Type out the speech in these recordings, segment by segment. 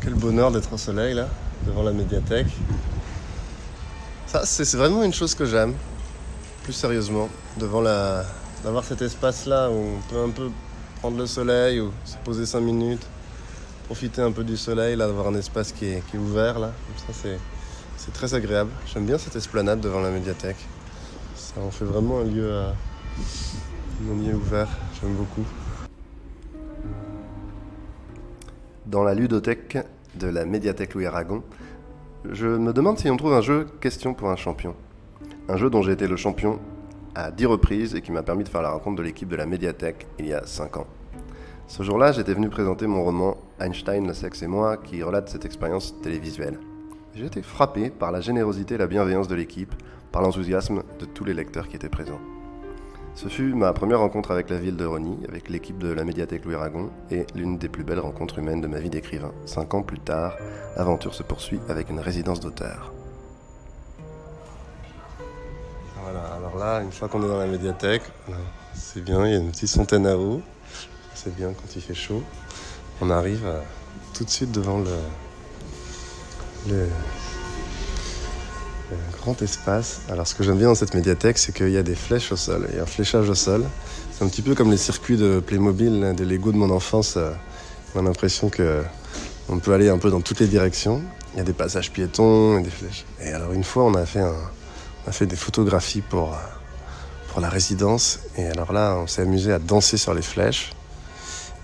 Quel bonheur d'être au soleil là, devant la médiathèque. Ça, c'est vraiment une chose que j'aime, plus sérieusement, d'avoir cet espace-là où on peut un peu prendre le soleil ou se poser 5 minutes, profiter un peu du soleil, là, d'avoir un espace qui est ouvert là. Comme ça, c'est très agréable. J'aime bien cette esplanade devant la médiathèque. Ça en fait vraiment un lieu ouvert. J'aime beaucoup. Dans la ludothèque de la médiathèque Louis Aragon, je me demande si on trouve un jeu Question pour un champion. Un jeu dont j'ai été le champion à 10 reprises et qui m'a permis de faire la rencontre de l'équipe de la médiathèque il y a 5 ans. Ce jour-là, j'étais venu présenter mon roman Einstein, le sexe et moi, qui relate cette expérience télévisuelle. J'ai été frappé par la générosité et la bienveillance de l'équipe, par l'enthousiasme de tous les lecteurs qui étaient présents. Ce fut ma première rencontre avec la ville de Rosny, avec l'équipe de la médiathèque Louis Aragon, et l'une des plus belles rencontres humaines de ma vie d'écrivain. 5 ans plus tard, l'aventure se poursuit avec une résidence d'auteur. Voilà, alors là, une fois qu'on est dans la médiathèque, c'est bien, il y a une petite fontaine à eau. C'est bien quand il fait chaud. On arrive tout de suite devant le grand espace. Alors ce que j'aime bien dans cette médiathèque, c'est qu'il y a des flèches au sol. Il y a un fléchage au sol. C'est un petit peu comme les circuits de Playmobil, des Lego de mon enfance. On a l'impression qu'on peut aller un peu dans toutes les directions. Il y a des passages piétons et des flèches. Et alors une fois, on a fait des photographies pour la résidence. Et alors là, on s'est amusé à danser sur les flèches.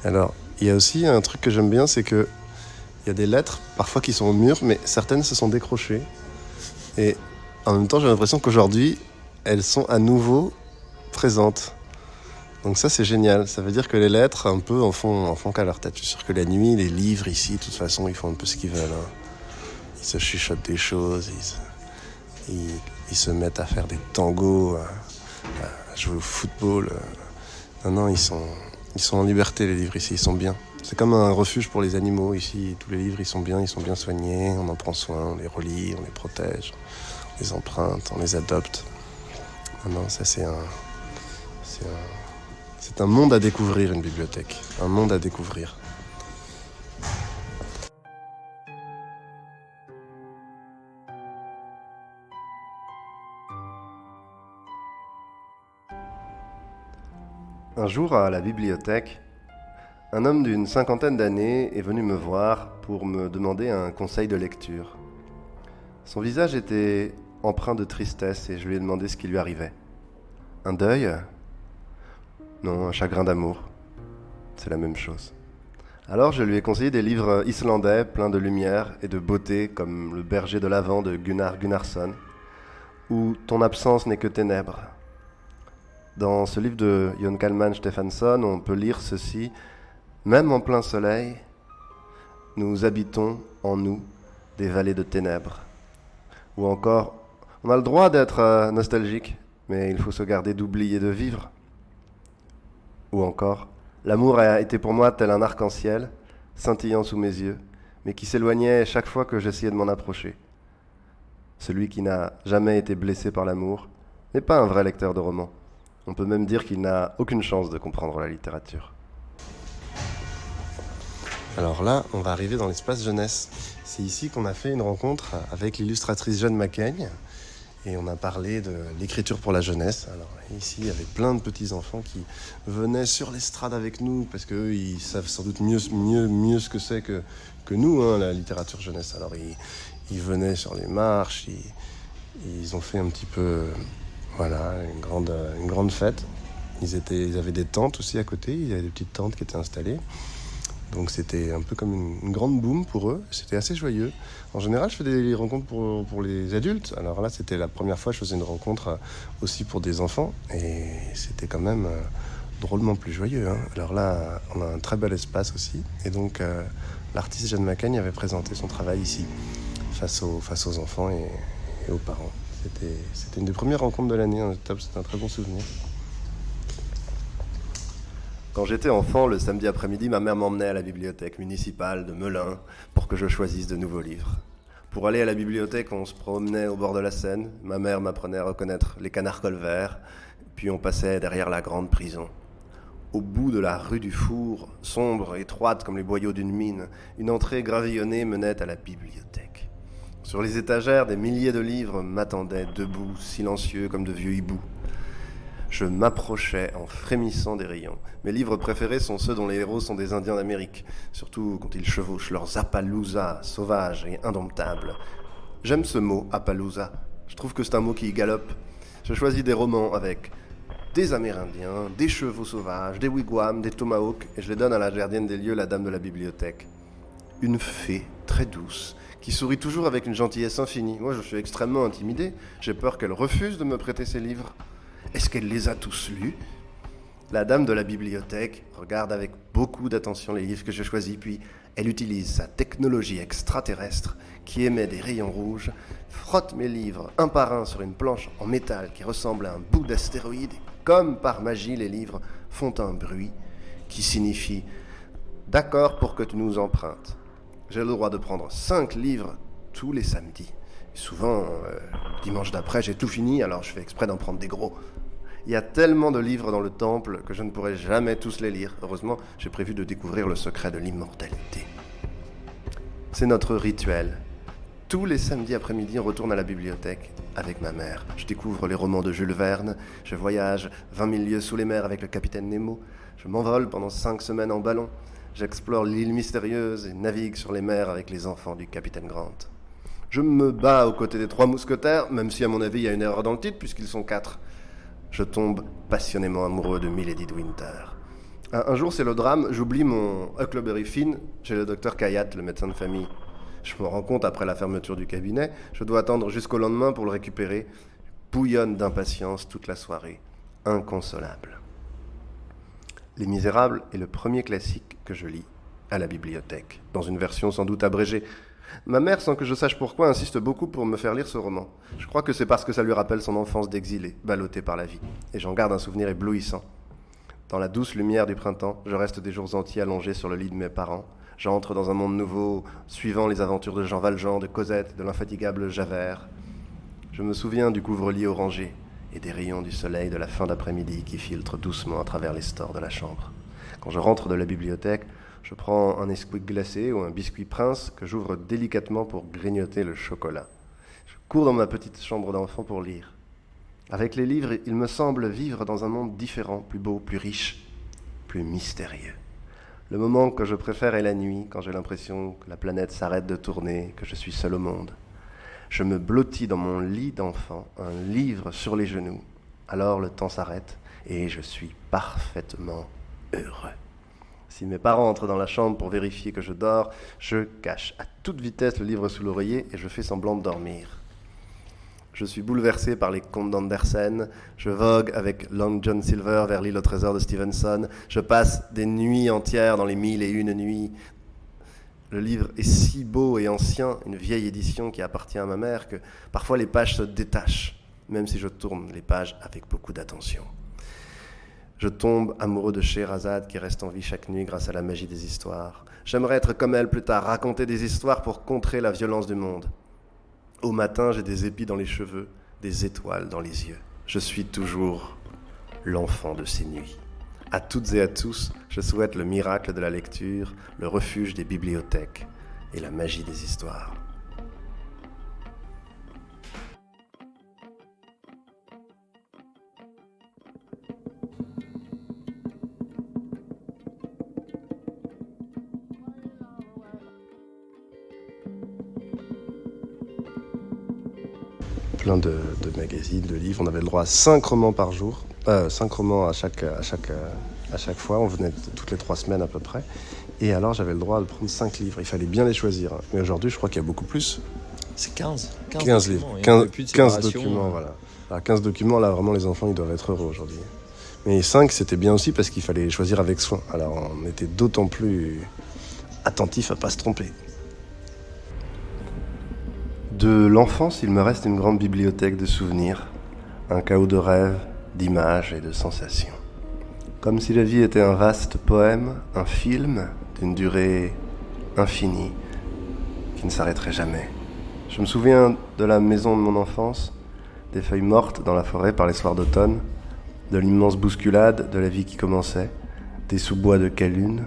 Alors, il y a aussi un truc que j'aime bien, c'est que il y a des lettres, parfois qui sont au mur, mais certaines se sont décrochées. Et en même temps, j'ai l'impression qu'aujourd'hui, elles sont à nouveau présentes. Donc ça, c'est génial. Ça veut dire que les lettres, un peu, en font qu'à leur tête. Je suis sûr que la nuit, les livres ici, de toute façon, ils font un peu ce qu'ils veulent. Hein. Ils se chuchotent des choses, ils se mettent à faire des tangos, à jouer au football. Non, ils sont en liberté, les livres ici, ils sont bien. C'est comme un refuge pour les animaux ici. Tous les livres, ils sont bien soignés, on en prend soin, on les relit, on les protège, on les emprunte, on les adopte. Non, ça c'est un monde à découvrir, une bibliothèque. Un monde à découvrir. Un jour, à la bibliothèque, un homme d'une 50aine d'années est venu me voir pour me demander un conseil de lecture. Son visage était empreint de tristesse et je lui ai demandé ce qui lui arrivait. Un deuil ? Non, un chagrin d'amour. C'est la même chose. Alors je lui ai conseillé des livres islandais pleins de lumière et de beauté comme Le berger de l'Avent de Gunnar Gunnarsson ou Ton absence n'est que ténèbres. Dans ce livre de Jon Kalman Stephansson, on peut lire ceci. Même en plein soleil, nous habitons en nous des vallées de ténèbres. Ou encore, on a le droit d'être nostalgique, mais il faut se garder d'oublier de vivre. Ou encore, l'amour a été pour moi tel un arc-en-ciel, scintillant sous mes yeux, mais qui s'éloignait chaque fois que j'essayais de m'en approcher. Celui qui n'a jamais été blessé par l'amour n'est pas un vrai lecteur de romans. On peut même dire qu'il n'a aucune chance de comprendre la littérature. Alors là, on va arriver dans l'espace jeunesse. C'est ici qu'on a fait une rencontre avec l'illustratrice Jeanne Macaigne et on a parlé de l'écriture pour la jeunesse. Alors ici, il y avait plein de petits-enfants qui venaient sur l'estrade avec nous parce qu'eux, ils savent sans doute mieux ce que c'est que nous, hein, la littérature jeunesse. Alors ils venaient sur les marches, ils ont fait un petit peu, voilà, une grande fête. Ils avaient des tentes aussi à côté, il y avait des petites tentes qui étaient installées. Donc c'était un peu comme une grande boum pour eux, c'était assez joyeux. En général, je fais des rencontres pour les adultes. Alors là, c'était la première fois que je faisais une rencontre aussi pour des enfants. Et c'était quand même drôlement plus joyeux. Hein. Alors là, on a un très bel espace aussi. Et donc, l'artiste Jeanne Macaigne avait présenté son travail ici, face aux enfants et aux parents. C'était une des premières rencontres de l'année, hein. C'était un très bon souvenir. Quand j'étais enfant, le samedi après-midi, ma mère m'emmenait à la bibliothèque municipale de Melun pour que je choisisse de nouveaux livres. Pour aller à la bibliothèque, on se promenait au bord de la Seine. Ma mère m'apprenait à reconnaître les canards colverts, puis on passait derrière la grande prison. Au bout de la rue du Four, sombre, étroite comme les boyaux d'une mine, une entrée gravillonnée menait à la bibliothèque. Sur les étagères, des milliers de livres m'attendaient, debout, silencieux comme de vieux hiboux. Je m'approchais en frémissant des rayons. Mes livres préférés sont ceux dont les héros sont des Indiens d'Amérique, surtout quand ils chevauchent leurs Appaloosas sauvages et indomptables. J'aime ce mot, Appaloosa. Je trouve que c'est un mot qui galope. Je choisis des romans avec des Amérindiens, des chevaux sauvages, des wigwams, des tomahawks, et je les donne à la gardienne des lieux, la dame de la bibliothèque. Une fée très douce, qui sourit toujours avec une gentillesse infinie. Moi, je suis extrêmement intimidé. J'ai peur qu'elle refuse de me prêter ses livres. Est-ce qu'elle les a tous lus ? La dame de la bibliothèque regarde avec beaucoup d'attention les livres que je choisis, puis elle utilise sa technologie extraterrestre qui émet des rayons rouges, frotte mes livres un par un sur une planche en métal qui ressemble à un bout d'astéroïde, et comme par magie, les livres font un bruit qui signifie « D'accord pour que tu nous empruntes ». J'ai le droit de prendre 5 livres tous les samedis. Et souvent, dimanche d'après, j'ai tout fini, alors je fais exprès d'en prendre des gros. Il y a tellement de livres dans le temple que je ne pourrai jamais tous les lire. Heureusement, j'ai prévu de découvrir le secret de l'immortalité. C'est notre rituel. Tous les samedis après-midi, on retourne à la bibliothèque avec ma mère. Je découvre les romans de Jules Verne, je voyage 20 000 lieues sous les mers avec le capitaine Nemo, je m'envole pendant 5 semaines en ballon, j'explore l'île mystérieuse et navigue sur les mers avec les enfants du capitaine Grant. Je me bats aux côtés des 3 mousquetaires, même si à mon avis il y a une erreur dans le titre puisqu'ils sont 4. Je tombe passionnément amoureux de Milady de Winter. Un jour, c'est le drame, j'oublie mon Huckleberry Finn chez le docteur Kayat, le médecin de famille. Je me rends compte après la fermeture du cabinet, je dois attendre jusqu'au lendemain pour le récupérer. Je bouillonne d'impatience toute la soirée, inconsolable. Les Misérables est le premier classique que je lis à la bibliothèque, dans une version sans doute abrégée. Ma mère, sans que je sache pourquoi, insiste beaucoup pour me faire lire ce roman. Je crois que c'est parce que ça lui rappelle son enfance d'exilé, ballottée par la vie. Et j'en garde un souvenir éblouissant. Dans la douce lumière du printemps, je reste des jours entiers allongé sur le lit de mes parents. J'entre dans un monde nouveau, suivant les aventures de Jean Valjean, de Cosette, de l'infatigable Javert. Je me souviens du couvre-lit orangé et des rayons du soleil de la fin d'après-midi qui filtrent doucement à travers les stores de la chambre. Quand je rentre de la bibliothèque, je prends un Nesquik glacé ou un biscuit Prince que j'ouvre délicatement pour grignoter le chocolat. Je cours dans ma petite chambre d'enfant pour lire. Avec les livres, il me semble vivre dans un monde différent, plus beau, plus riche, plus mystérieux. Le moment que je préfère est la nuit, quand j'ai l'impression que la planète s'arrête de tourner, que je suis seul au monde. Je me blottis dans mon lit d'enfant, un livre sur les genoux. Alors le temps s'arrête et je suis parfaitement heureux. Si mes parents entrent dans la chambre pour vérifier que je dors, je cache à toute vitesse le livre sous l'oreiller et je fais semblant de dormir. Je suis bouleversé par les contes d'Andersen, je vogue avec Long John Silver vers l'île au trésor de Stevenson, je passe des nuits entières dans les 1001 nuits. Le livre est si beau et ancien, une vieille édition qui appartient à ma mère, que parfois les pages se détachent, même si je tourne les pages avec beaucoup d'attention. Je tombe amoureux de Scheherazade qui reste en vie chaque nuit grâce à la magie des histoires. J'aimerais être comme elle plus tard, raconter des histoires pour contrer la violence du monde. Au matin, j'ai des épis dans les cheveux, des étoiles dans les yeux. Je suis toujours l'enfant de ces nuits. À toutes et à tous, je souhaite le miracle de la lecture, le refuge des bibliothèques et la magie des histoires. Plein de magazines, de livres. On avait le droit à 5 romans par jour, 5 romans à chaque fois. On venait toutes les 3 semaines à peu près. Et alors j'avais le droit de prendre 5 livres. Il fallait bien les choisir. Mais aujourd'hui, je crois qu'il y a beaucoup plus. C'est 15 livres. Hein, 15 documents, voilà. Alors 15 documents, là vraiment les enfants, ils doivent être heureux aujourd'hui. Mais 5, c'était bien aussi parce qu'il fallait choisir avec soin. Alors on était d'autant plus attentifs à ne pas se tromper. De l'enfance, il me reste une grande bibliothèque de souvenirs, un chaos de rêves, d'images et de sensations. Comme si la vie était un vaste poème, un film d'une durée infinie qui ne s'arrêterait jamais. Je me souviens de la maison de mon enfance, des feuilles mortes dans la forêt par les soirs d'automne, de l'immense bousculade de la vie qui commençait, des sous-bois de Calune,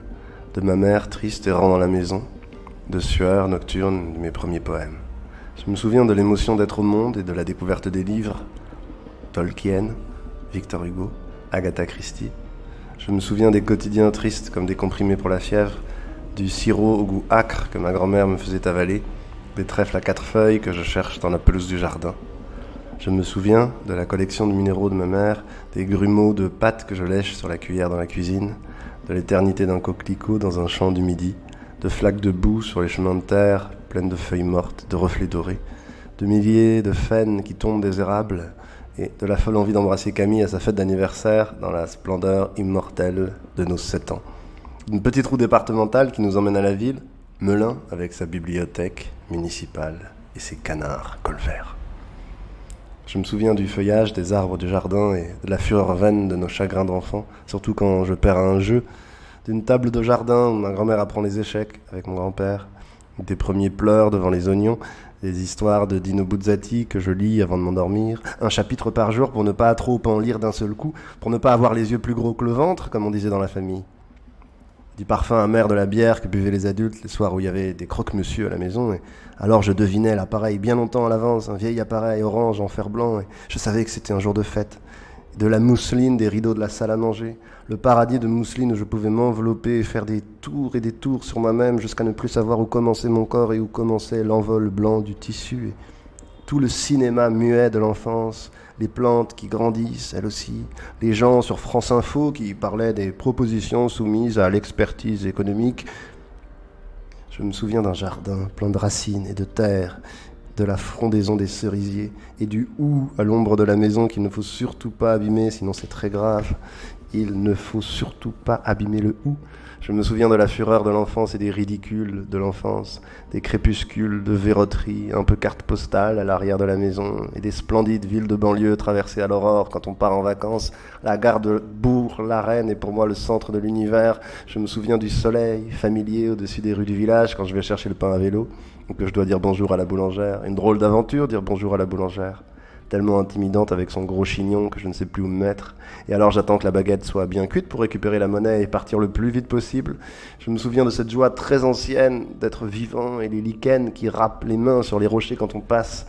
de ma mère triste errant dans la maison, de sueurs nocturnes de mes premiers poèmes. Je me souviens de l'émotion d'être au monde et de la découverte des livres, Tolkien, Victor Hugo, Agatha Christie. Je me souviens des quotidiens tristes comme des comprimés pour la fièvre, du sirop au goût âcre que ma grand-mère me faisait avaler, des trèfles à 4 feuilles que je cherche dans la pelouse du jardin. Je me souviens de la collection de minéraux de ma mère, des grumeaux de pâtes que je lèche sur la cuillère dans la cuisine, de l'éternité d'un coquelicot dans un champ du midi, de flaques de boue sur les chemins de terre pleines de feuilles mortes, de reflets dorés, de milliers de faines qui tombent des érables, et de la folle envie d'embrasser Camille à sa fête d'anniversaire dans la splendeur immortelle de nos 7 ans. Une petite route départementale qui nous emmène à la ville, Melun avec sa bibliothèque municipale et ses canards colverts. Je me souviens du feuillage des arbres du jardin et de la fureur vaine de nos chagrins d'enfants, surtout quand je perds à un jeu, d'une table de jardin où ma grand-mère apprend les échecs avec mon grand-père, des premiers pleurs devant les oignons, des histoires de Dino Buzzati que je lis avant de m'endormir, un chapitre par jour pour ne pas trop en lire d'un seul coup, pour ne pas avoir les yeux plus gros que le ventre, comme on disait dans la famille. Du parfum amer de la bière que buvaient les adultes les soirs où il y avait des croque-monsieur à la maison. Et alors je devinais l'appareil bien longtemps à l'avance, un vieil appareil orange en fer blanc, et je savais que c'était un jour de fête. De la mousseline des rideaux de la salle à manger, le paradis de mousseline où je pouvais m'envelopper et faire des tours sur moi-même jusqu'à ne plus savoir où commençait mon corps et où commençait l'envol blanc du tissu. Et tout le cinéma muet de l'enfance, les plantes qui grandissent, elles aussi, les gens sur France Info qui parlaient des propositions soumises à l'expertise économique. Je me souviens d'un jardin plein de racines et de terre, de la frondaison des cerisiers et du hou à l'ombre de la maison qu'il ne faut surtout pas abîmer, sinon c'est très grave. Il ne faut surtout pas abîmer le hou. Je me souviens de la fureur de l'enfance et des ridicules de l'enfance, des crépuscules de verroterie, un peu carte postale à l'arrière de la maison, et des splendides villes de banlieue traversées à l'aurore quand on part en vacances. La gare de Bourg-la-Reine est pour moi le centre de l'univers. Je me souviens du soleil familier au-dessus des rues du village quand je vais chercher le pain à vélo, ou que je dois dire bonjour à la boulangère. Une drôle d'aventure, dire bonjour à la boulangère. Tellement intimidante avec son gros chignon que je ne sais plus où me mettre. Et alors j'attends que la baguette soit bien cuite pour récupérer la monnaie et partir le plus vite possible. Je me souviens de cette joie très ancienne d'être vivant et les lichens qui râpent les mains sur les rochers quand on passe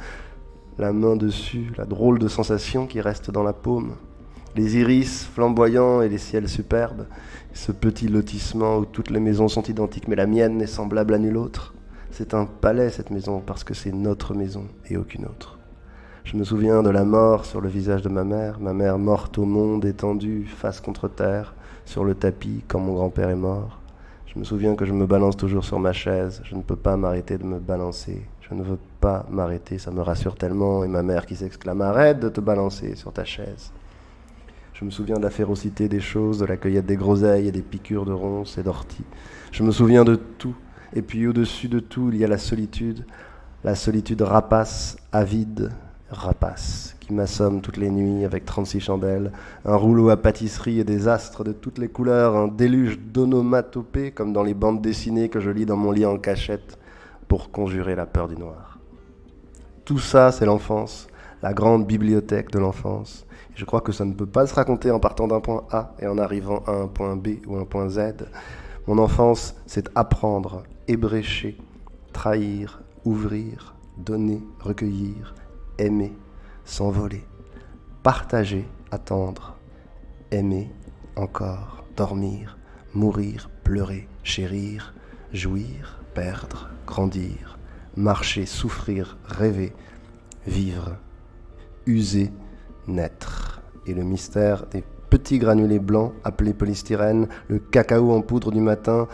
la main dessus, la drôle de sensation qui reste dans la paume. Les iris flamboyants et les ciels superbes, ce petit lotissement où toutes les maisons sont identiques mais la mienne est semblable à nulle autre. C'est un palais cette maison parce que c'est notre maison et aucune autre. Je me souviens de la mort sur le visage de ma mère morte au monde étendue, face contre terre, sur le tapis quand mon grand-père est mort. Je me souviens que je me balance toujours sur ma chaise, je ne peux pas m'arrêter de me balancer, je ne veux pas m'arrêter, ça me rassure tellement, et ma mère qui s'exclame « Arrête de te balancer sur ta chaise !» Je me souviens de la férocité des choses, de la cueillette des groseilles et des piqûres de ronces et d'orties. Je me souviens de tout, et puis au-dessus de tout, il y a la solitude rapace, avide, rapace, qui m'assomme toutes les nuits avec 36 chandelles, un rouleau à pâtisserie et des astres de toutes les couleurs, un déluge d'onomatopées comme dans les bandes dessinées que je lis dans mon lit en cachette pour conjurer la peur du noir. Tout ça, c'est l'enfance, la grande bibliothèque de l'enfance. Et je crois que ça ne peut pas se raconter en partant d'un point A et en arrivant à un point B ou un point Z. Mon enfance, c'est apprendre, ébrécher, trahir, ouvrir, donner, recueillir, aimer, s'envoler, partager, attendre, aimer, encore, dormir, mourir, pleurer, chérir, jouir, perdre, grandir, marcher, souffrir, rêver, vivre, user, naître. Et le mystère des petits granulés blancs appelés polystyrène, le cacao en poudre du matin,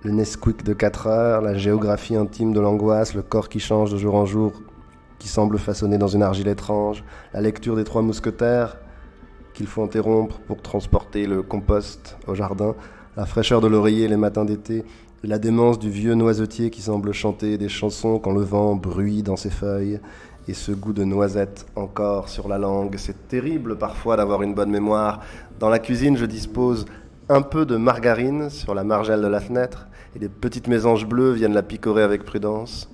le Nesquik de 4 heures, la géographie intime de l'angoisse, le corps qui change de jour en jour, qui semble façonné dans une argile étrange, la lecture des 3 mousquetaires qu'il faut interrompre pour transporter le compost au jardin, la fraîcheur de l'oreiller les matins d'été, et la démence du vieux noisetier qui semble chanter des chansons quand le vent bruit dans ses feuilles, et ce goût de noisette encore sur la langue. C'est terrible parfois d'avoir une bonne mémoire. Dans la cuisine, je dispose un peu de margarine sur la margelle de la fenêtre, et les petites mésanges bleues viennent la picorer avec prudence.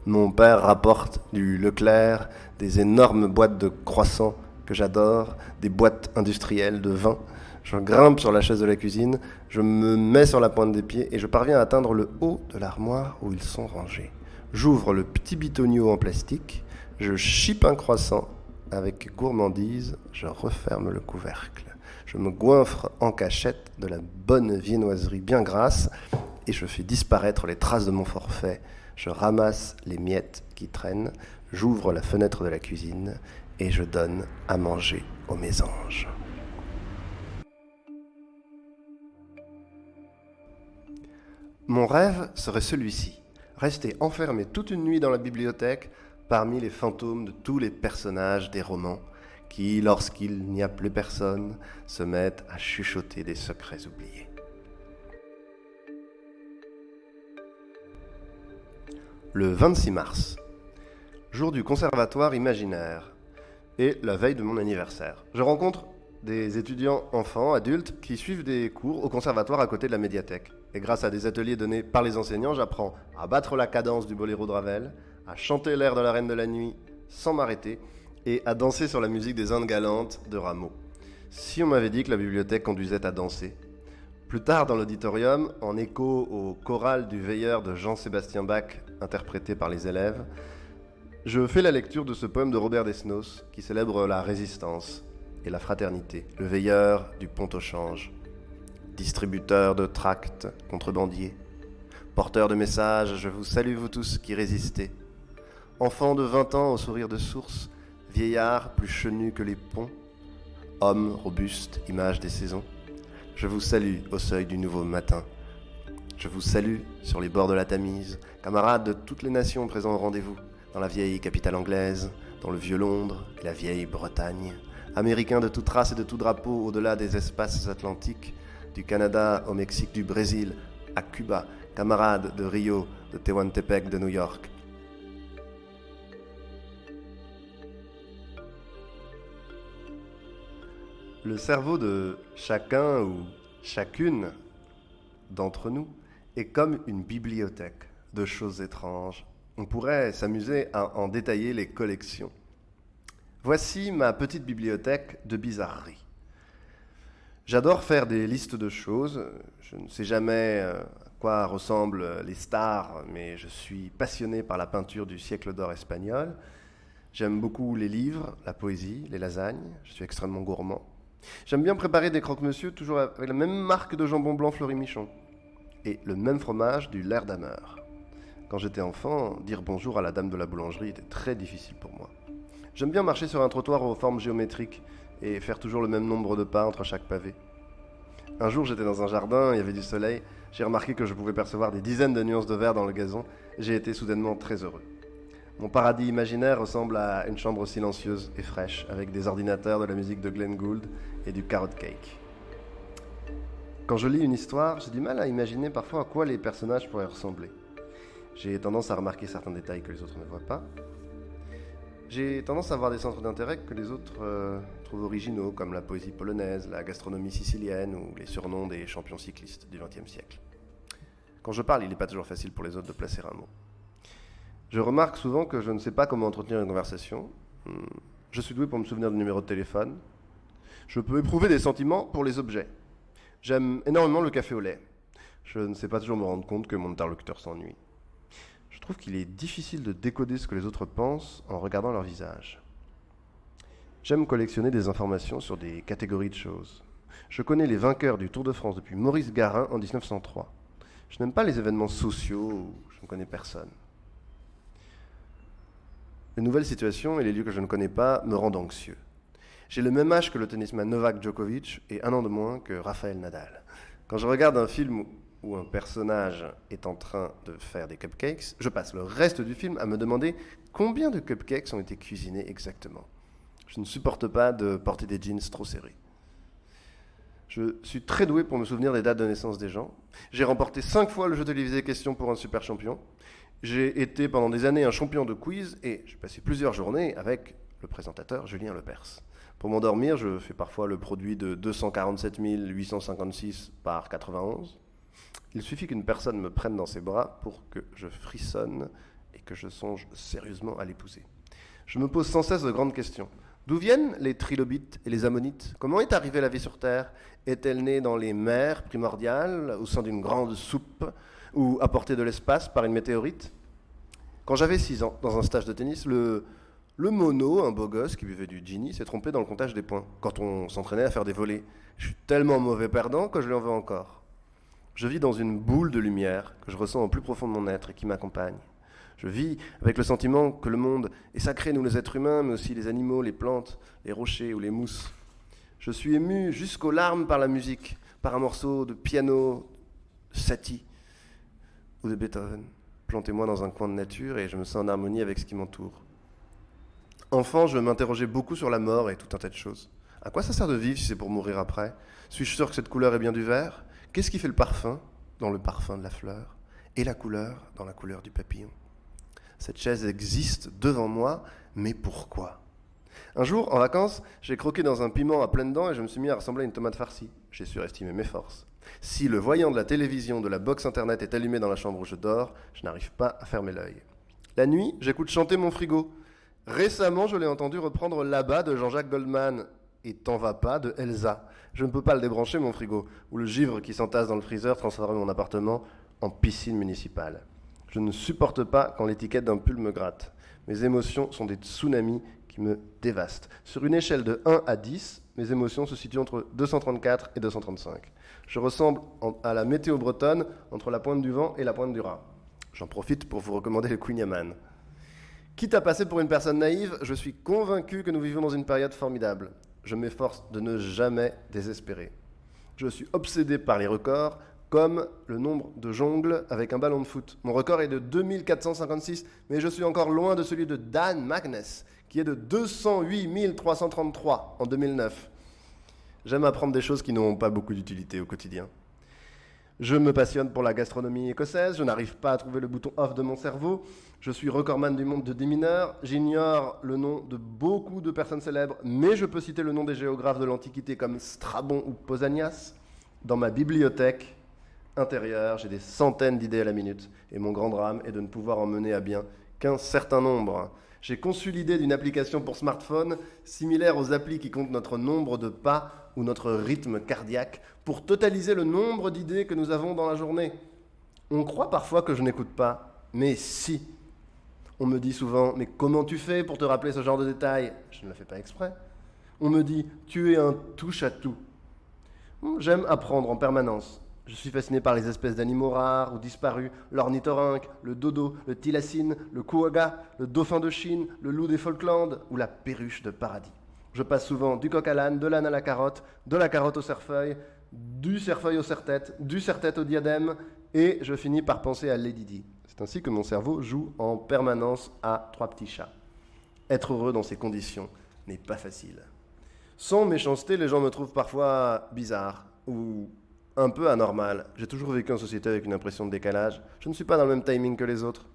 Mon père rapporte du Leclerc, des énormes boîtes de croissants que j'adore, des boîtes industrielles de vin. je grimpe sur la chaise de la cuisine, je me mets sur la pointe des pieds et je parviens à atteindre le haut de l'armoire où ils sont rangés. J'ouvre le petit bitonio en plastique, je chipe un croissant, avec gourmandise, je referme le couvercle. Je me goinfre en cachette de la bonne viennoiserie bien grasse et je fais disparaître les traces de mon forfait. Je ramasse les miettes qui traînent, j'ouvre la fenêtre de la cuisine et je donne à manger aux mésanges. Mon rêve serait celui-ci, rester enfermé toute une nuit dans la bibliothèque parmi les fantômes de tous les personnages des romans qui, lorsqu'il n'y a plus personne, se mettent à chuchoter des secrets oubliés. Le 26 mars, jour du conservatoire imaginaire et la veille de mon anniversaire. Je rencontre des étudiants enfants, adultes, qui suivent des cours au conservatoire à côté de la médiathèque. Et grâce à des ateliers donnés par les enseignants, j'apprends à battre la cadence du boléro de Ravel, à chanter l'air de la Reine de la Nuit sans m'arrêter et à danser sur la musique des Indes galantes de Rameau. Si on m'avait dit que la bibliothèque conduisait à danser. Plus tard dans l'auditorium, en écho au choral du Veilleur de Jean-Sébastien Bach, interprété par les élèves, je fais la lecture de ce poème de Robert Desnos qui célèbre la résistance et la fraternité, le veilleur du pont au change, distributeur de tracts, contrebandier, porteur de messages, je vous salue vous tous qui résistez. Enfant de 20 ans au sourire de source, vieillard plus chenu que les ponts, homme robuste, image des saisons, je vous salue au seuil du nouveau matin. Je vous salue sur les bords de la Tamise, camarades de toutes les nations présents au rendez-vous, dans la vieille capitale anglaise, dans le vieux Londres et la vieille Bretagne, Américains de toute race et de tout drapeau au-delà des espaces atlantiques, du Canada au Mexique, du Brésil à Cuba, camarades de Rio, de Tehuantepec, de New York. Le cerveau de chacun ou chacune d'entre nous est comme une bibliothèque de choses étranges. On pourrait s'amuser à en détailler les collections. Voici ma petite bibliothèque de bizarreries. J'adore faire des listes de choses. Je ne sais jamais à quoi ressemblent les stars, mais je suis passionné par la peinture du siècle d'or espagnol. J'aime beaucoup les livres, la poésie, les lasagnes. Je suis extrêmement gourmand. J'aime bien préparer des croque-monsieur, toujours avec la même marque de jambon blanc Fleury-Michon et le même fromage du Lairdamer. Quand j'étais enfant, dire bonjour à la dame de la boulangerie était très difficile pour moi. J'aime bien marcher sur un trottoir aux formes géométriques et faire toujours le même nombre de pas entre chaque pavé. Un jour, j'étais dans un jardin, il y avait du soleil, j'ai remarqué que je pouvais percevoir des dizaines de nuances de vert dans le gazon et j'ai été soudainement très heureux. Mon paradis imaginaire ressemble à une chambre silencieuse et fraîche, avec des ordinateurs, de la musique de Glenn Gould et du carrot cake. Quand je lis une histoire, j'ai du mal à imaginer parfois à quoi les personnages pourraient ressembler. J'ai tendance à remarquer certains détails que les autres ne voient pas. J'ai tendance à avoir des centres d'intérêt que les autres trouvent originaux, comme la poésie polonaise, la gastronomie sicilienne ou les surnoms des champions cyclistes du XXe siècle. Quand je parle, il n'est pas toujours facile pour les autres de placer un mot. Je remarque souvent que je ne sais pas comment entretenir une conversation. Je suis doué pour me souvenir du numéro de téléphone. Je peux éprouver des sentiments pour les objets. J'aime énormément le café au lait. Je ne sais pas toujours me rendre compte que mon interlocuteur s'ennuie. Je trouve qu'il est difficile de décoder ce que les autres pensent en regardant leur visage. J'aime collectionner des informations sur des catégories de choses. Je connais les vainqueurs du Tour de France depuis Maurice Garin en 1903. Je n'aime pas les événements sociaux où je ne connais personne. Les nouvelles situations et les lieux que je ne connais pas me rendent anxieux. J'ai le même âge que le tennisman Novak Djokovic et un an de moins que Rafael Nadal. Quand je regarde un film où un personnage est en train de faire des cupcakes, je passe le reste du film à me demander combien de cupcakes ont été cuisinés exactement. Je ne supporte pas de porter des jeans trop serrés. Je suis très doué pour me souvenir des dates de naissance des gens. J'ai remporté 5 fois le jeu télévisé Question pour un super champion. J'ai été pendant des années un champion de quiz et j'ai passé plusieurs journées avec le présentateur Julien Lepers. Pour m'endormir, je fais parfois le produit de 247 856 par 91. Il suffit qu'une personne me prenne dans ses bras pour que je frissonne et que je songe sérieusement à l'épouser. Je me pose sans cesse de grandes questions. D'où viennent les trilobites et les ammonites? Comment est arrivée la vie sur Terre? Est-elle née dans les mers primordiales, au sein d'une grande soupe, ou apportée de l'espace par une météorite? Quand j'avais 6 ans, dans un stage de tennis, le mono, un beau gosse qui buvait du Gini, s'est trompé dans le comptage des points, quand on s'entraînait à faire des volées. Je suis tellement mauvais perdant que je lui en veux encore. Je vis dans une boule de lumière que je ressens au plus profond de mon être et qui m'accompagne. Je vis avec le sentiment que le monde est sacré, nous les êtres humains, mais aussi les animaux, les plantes, les rochers ou les mousses. Je suis ému jusqu'aux larmes par la musique, par un morceau de piano, Satie ou de Beethoven. Plantez-moi dans un coin de nature et je me sens en harmonie avec ce qui m'entoure. Enfant, je m'interrogeais beaucoup sur la mort et tout un tas de choses. À quoi ça sert de vivre si c'est pour mourir après? Suis-je sûr que cette couleur est bien du vert? Qu'est-ce qui fait le parfum dans le parfum de la fleur? Et la couleur dans la couleur du papillon? Cette chaise existe devant moi, mais pourquoi? Un jour, en vacances, j'ai croqué dans un piment à pleines dents et je me suis mis à ressembler à une tomate farcie. J'ai surestimé mes forces. Si le voyant de la télévision, de la box internet est allumé dans la chambre où je dors, je n'arrive pas à fermer l'œil. La nuit, j'écoute chanter mon frigo. Récemment, je l'ai entendu reprendre Là-bas de Jean-Jacques Goldman et T'en vas pas de Elsa. Je ne peux pas le débrancher, mon frigo, ou le givre qui s'entasse dans le freezer transforme mon appartement en piscine municipale. Je ne supporte pas quand l'étiquette d'un pull me gratte. Mes émotions sont des tsunamis qui me dévastent. Sur une échelle de 1 à 10, mes émotions se situent entre 234 et 235. Je ressemble à la météo bretonne entre la pointe du vent et la pointe du Rhin. J'en profite pour vous recommander le Queen Yaman. Quitte à passer pour une personne naïve, je suis convaincu que nous vivons dans une période formidable. Je m'efforce de ne jamais désespérer. Je suis obsédé par les records, comme le nombre de jongles avec un ballon de foot. Mon record est de 2456, mais je suis encore loin de celui de Dan Magnus, qui est de 208 333 en 2009. J'aime apprendre des choses qui n'ont pas beaucoup d'utilité au quotidien. Je me passionne pour la gastronomie écossaise, je n'arrive pas à trouver le bouton off de mon cerveau, je suis recordman du monde de démineurs, j'ignore le nom de beaucoup de personnes célèbres, mais je peux citer le nom des géographes de l'Antiquité comme Strabon ou Pausanias. Dans ma bibliothèque intérieure, j'ai des centaines d'idées à la minute, et mon grand drame est de ne pouvoir en mener à bien qu'un certain nombre. J'ai conçu l'idée d'une application pour smartphone, similaire aux applis qui comptent notre nombre de pas ou notre rythme cardiaque, pour totaliser le nombre d'idées que nous avons dans la journée. On croit parfois que je n'écoute pas, mais si. On me dit souvent, mais comment tu fais pour te rappeler ce genre de détails? Je ne le fais pas exprès. On me dit, tu es un touche-à-tout. J'aime apprendre en permanence. Je suis fasciné par les espèces d'animaux rares ou disparus, l'ornithorynque, le dodo, le thylacine, le couaga, le dauphin de Chine, le loup des Falklands ou la perruche de paradis. Je passe souvent du coq à l'âne, de l'âne à la carotte, de la carotte au cerfeuil, du cerfeuil au serre-tête, du serre-tête au diadème, et je finis par penser à Lady Di. C'est ainsi que mon cerveau joue en permanence à 3 petits chats. Être heureux dans ces conditions n'est pas facile. Sans méchanceté, les gens me trouvent parfois bizarre ou un peu anormal. J'ai toujours vécu en société avec une impression de décalage. Je ne suis pas dans le même timing que les autres.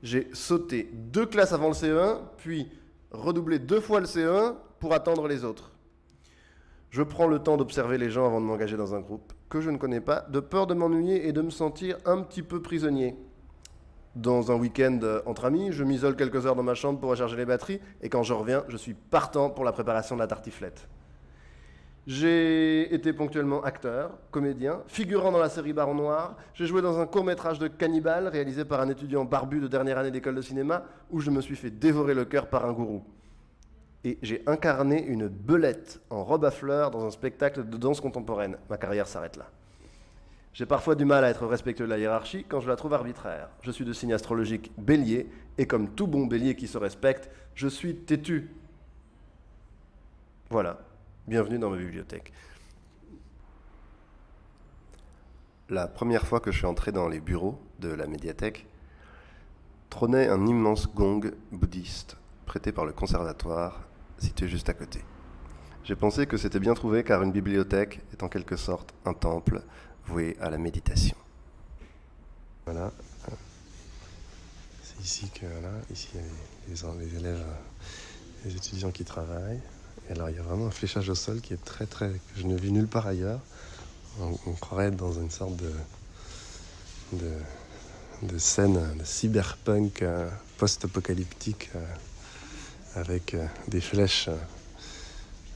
J'ai sauté 2 classes avant le CE1, puis redoublé 2 fois le CE1 pour attendre les autres. Je prends le temps d'observer les gens avant de m'engager dans un groupe que je ne connais pas, de peur de m'ennuyer et de me sentir un petit peu prisonnier. Dans un week-end entre amis, je m'isole quelques heures dans ma chambre pour recharger les batteries, et quand je reviens, je suis partant pour la préparation de la tartiflette. J'ai été ponctuellement acteur, comédien, figurant dans la série Baron Noir. J'ai joué dans un court-métrage de cannibale réalisé par un étudiant barbu de dernière année d'école de cinéma où je me suis fait dévorer le cœur par un gourou. Et j'ai incarné une belette en robe à fleurs dans un spectacle de danse contemporaine. Ma carrière s'arrête là. J'ai parfois du mal à être respectueux de la hiérarchie quand je la trouve arbitraire. Je suis de signe astrologique Bélier, et comme tout bon Bélier qui se respecte, je suis têtu. Voilà. Bienvenue dans ma bibliothèque. La première fois que je suis entré dans les bureaux de la médiathèque, trônait un immense gong bouddhiste, prêté par le conservatoire, situé juste à côté. J'ai pensé que c'était bien trouvé car une bibliothèque est en quelque sorte un temple voué à la méditation. Voilà. C'est ici que, voilà, ici il y a les élèves, les étudiants qui travaillent. Et alors il y a vraiment un fléchage au sol qui est très que je n'ai vu nulle part ailleurs. On croirait être dans une sorte de scène de cyberpunk post-apocalyptique avec des flèches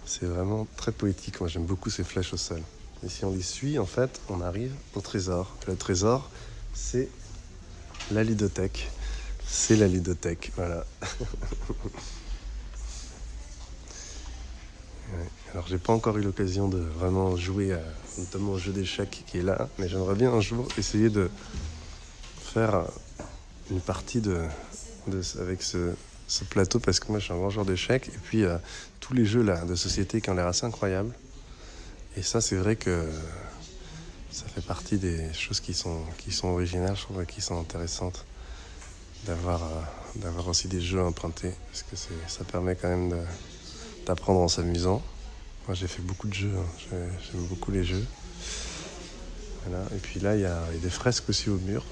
C'est vraiment très poétique. Moi, j'aime beaucoup ces flèches au sol. Et si on les suit, en fait, on arrive au trésor. Le trésor, c'est la ludothèque. C'est la ludothèque, voilà. Ouais. Alors, j'ai pas encore eu l'occasion de vraiment jouer, notamment au jeu d'échecs qui est là, mais j'aimerais bien un jour essayer de faire une partie avec ce plateau, parce que moi, je suis un grand joueur d'échecs, et puis tous les jeux là de société qui ont l'air assez incroyables. Et ça, c'est vrai que ça fait partie des choses qui sont originales, je trouve, et qui sont intéressantes d'avoir aussi des jeux empruntés, parce que ça permet quand même d'apprendre en s'amusant. Moi, j'ai fait beaucoup de jeux, hein. J'aime beaucoup les jeux. Voilà. Et puis là, il y a des fresques aussi au mur.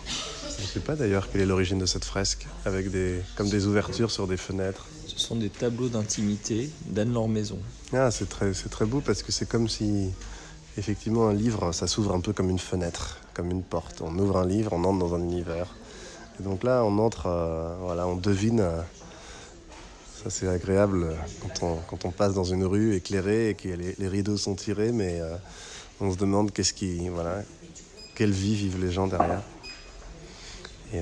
Je ne sais pas d'ailleurs quelle est l'origine de cette fresque, avec comme des ouvertures sur des fenêtres. Ce sont des tableaux d'intimité d'Anne-Laure Maison. Ah, c'est très beau, parce que c'est comme si, effectivement, un livre, ça s'ouvre un peu comme une fenêtre, comme une porte. On ouvre un livre, on entre dans un univers. Et donc là, on entre, voilà, on devine. Ça, c'est agréable quand on passe dans une rue éclairée et que les rideaux sont tirés, mais on se demande quelle vie vivent les gens derrière. Et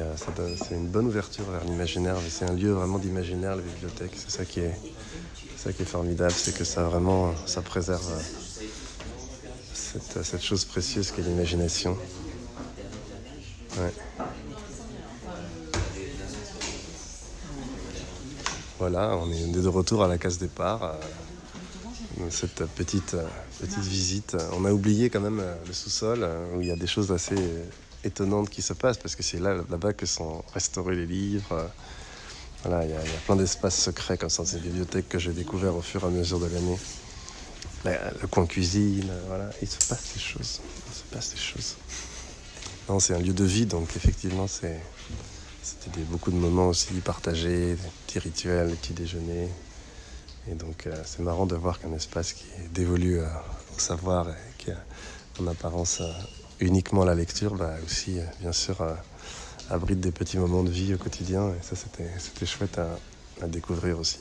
c'est une bonne ouverture vers l'imaginaire. C'est un lieu vraiment d'imaginaire, la bibliothèque. C'est ça qui est formidable, c'est que ça préserve cette chose précieuse qu'est l'imagination. Ouais. Voilà, on est de retour à la case départ. Cette petite visite. On a oublié quand même le sous-sol, où il y a des choses assez étonnantes qui se passent, parce que c'est là-bas que sont restaurés les livres. Voilà, il y a plein d'espaces secrets comme ça, ces bibliothèques que j'ai découvert au fur et à mesure de l'année. Le coin cuisine, voilà, il se passe des choses. Non, c'est un lieu de vie, donc effectivement, c'était beaucoup de moments aussi partagés, des petits rituels, des petits déjeuners. Et donc, c'est marrant de voir qu'un espace qui est dévolu au savoir et qui a en apparence uniquement la lecture, aussi, bien sûr, abrite des petits moments de vie au quotidien. Et ça, c'était chouette à découvrir aussi.